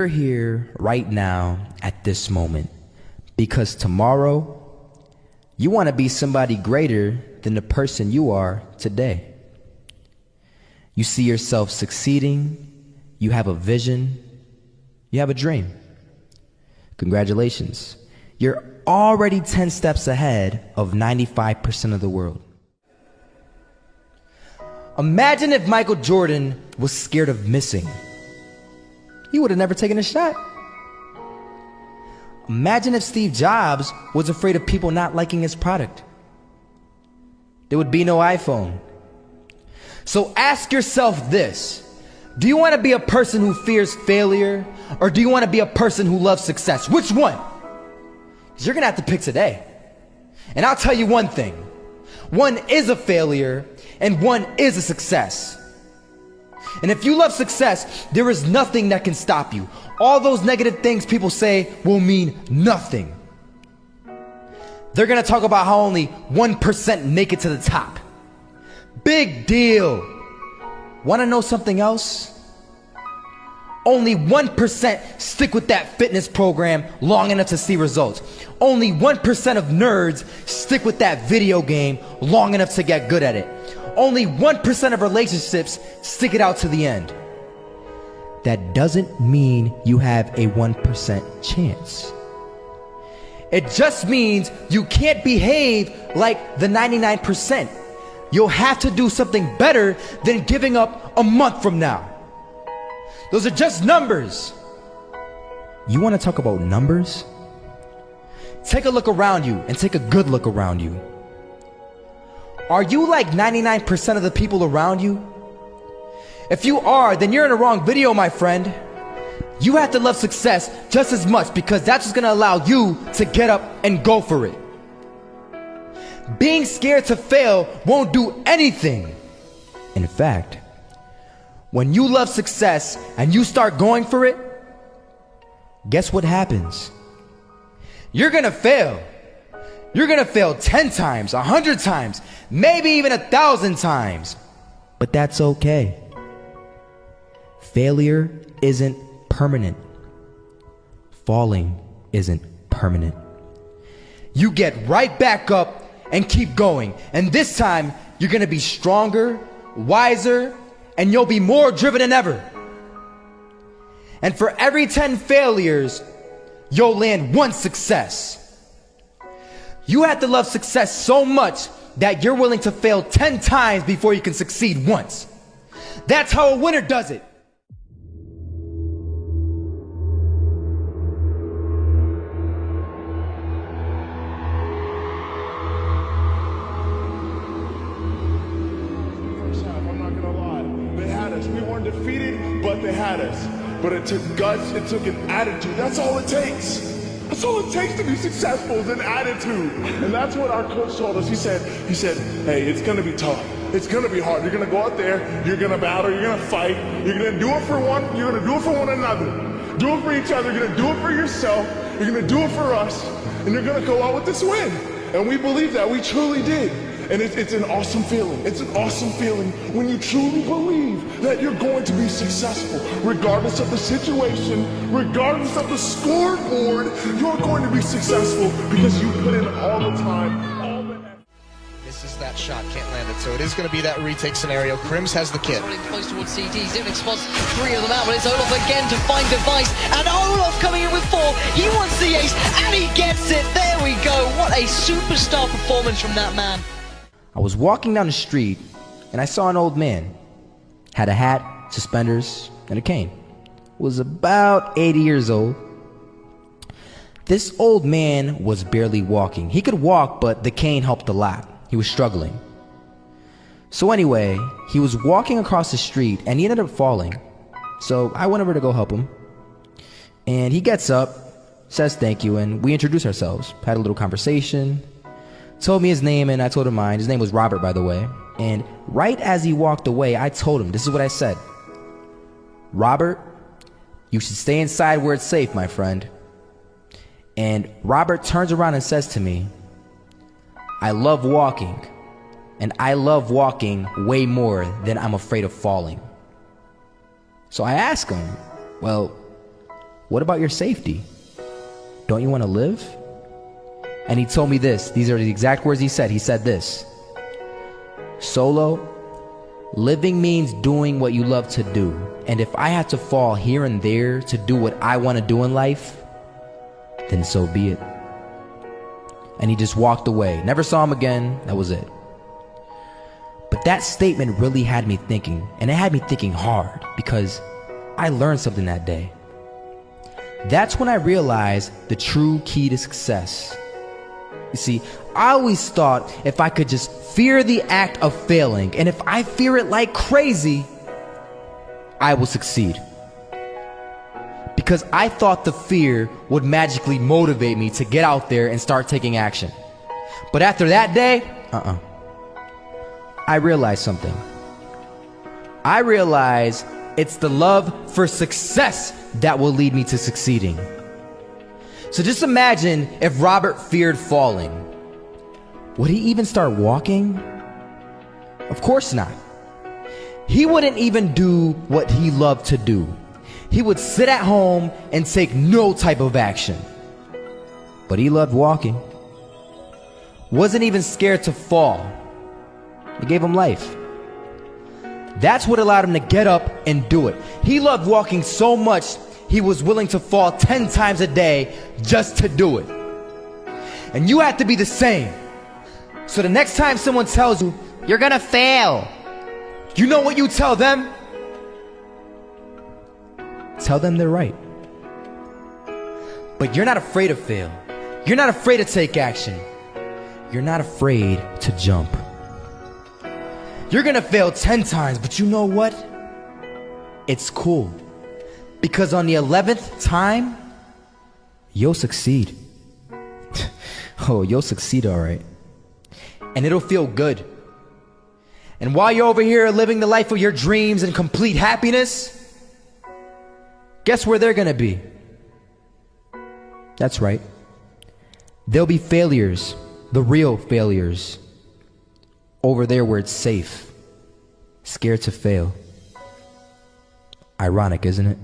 You're here right now at this moment because tomorrow you want to be somebody greater than the person you are today. You see yourself succeeding, you have a vision, you have a dream. Congratulations. You're already 10 steps ahead of 95% of the world. Imagine if Michael Jordan was scared of missing. He would have never taken a shot. Imagine if Steve Jobs was afraid of people not liking his product. There would be no iPhone. So ask yourself this: do you want to be a person who fears failure, or do you want to be a person who loves success? Which one? Because you're going to have to pick today. And I'll tell you one thing: one is a failure and one is a success. And if you love success, there is nothing that can stop you. All those negative things people say will mean nothing. They're gonna talk about how only 1% make it to the top. Big deal. Wanna know something else? Only 1% stick with that fitness program long enough to see results. Only 1% of nerds stick with that video game long enough to get good at it. Only 1% of relationships stick it out to the end. That doesn't mean you have a 1% chance. It just means you can't behave like the 99%. You'll have to do something better than giving up a month from now. Those are just numbers. You want to talk about numbers? Take a look around you and take a good look around you. Are you like 99% of the people around you? If you are, then you're in the wrong video, my friend. You have to love success just as much because that's what's gonna allow you to get up and go for it. Being scared to fail won't do anything. In fact, when you love success and you start going for it, guess what happens? You're gonna fail. You're gonna fail 10 times, 100 times, maybe even 1,000 times. But that's okay. Failure isn't permanent. Falling isn't permanent. You get right back up and keep going. And this time, you're gonna be stronger, wiser, and you'll be more driven than ever. And for every 10 failures, you'll land one success. You have to love success so much that you're willing to fail 10 times before you can succeed once. That's how a winner does it. First half, I'm not gonna lie. They had us. We weren't defeated, but they had us. But it took guts, it took an attitude. That's all it takes. That's all it takes to be successful is an attitude. And that's what our coach told us. He said, hey, it's gonna be tough. It's gonna be hard. You're gonna go out there, you're gonna battle, you're gonna fight, you're gonna do it for one, you're gonna do it for one another. Do it for each other, you're gonna do it for yourself, you're gonna do it for us, and you're gonna go out with this win. And we believe that, we truly did. And it's an awesome feeling. It's an awesome feeling when you truly believe that you're going to be successful. Regardless of the situation, regardless of the scoreboard, you're going to be successful because you put in all the time, all the effort. This is that shot, can't land it. So it is going to be that retake scenario. Crims has the kit. Running close towards CT, Zivnik spots 3 of them out, but it's Olaf again to find device, and Olaf coming in with 4. He wants the ace, and he gets it. There we go. What a superstar performance from that man. I was walking down the street and I saw an old man. Had a hat, suspenders, and a cane. Was about 80 years old. This old man was barely walking. He could walk, but the cane helped a lot. He was struggling. So anyway, he was walking across the street and he ended up falling. So I went over to go help him. And he gets up, says thank you, and we introduced ourselves. Had a little conversation. Told me his name and I told him mine. His name was Robert, by the way. And right as he walked away, I told him, this is what I said: Robert, you should stay inside where it's safe, my friend. And Robert turns around and says to me, I love walking, and I love walking way more than I'm afraid of falling. So I ask him, well, what about your safety? Don't you want to live? And he told me this. These are the exact words he said. He said this: Solo, living means doing what you love to do. And if I had to fall here and there to do what I want to do in life, then so be it. And he just walked away. Never saw him again. That was it. But that statement really had me thinking, and it had me thinking hard, because I learned something that day. That's when I realized the true key to success. You see, I always thought if I could just fear the act of failing, and if I fear it like crazy, I will succeed. Because I thought the fear would magically motivate me to get out there and start taking action. But after that day, I realized something. I realized it's the love for success that will lead me to succeeding. So just imagine if Robert feared falling. Would he even start walking? Of course not. He wouldn't even do what he loved to do. He would sit at home and take no type of action. But he loved walking. Wasn't even scared to fall. It gave him life. That's what allowed him to get up and do it. He loved walking so much, he was willing to fall 10 times a day just to do it. And you have to be the same. So the next time someone tells you, you're gonna fail, you know what you tell them? Tell them they're right. But you're not afraid to fail. You're not afraid to take action. You're not afraid to jump. You're gonna fail 10 times, but you know what? It's cool. Because on the 11th time, you'll succeed. Oh, you'll succeed, all right. And it'll feel good. And while you're over here living the life of your dreams and complete happiness, guess where they're gonna be? That's right. They'll be failures, the real failures. Over there where it's safe, scared to fail. Ironic, isn't it?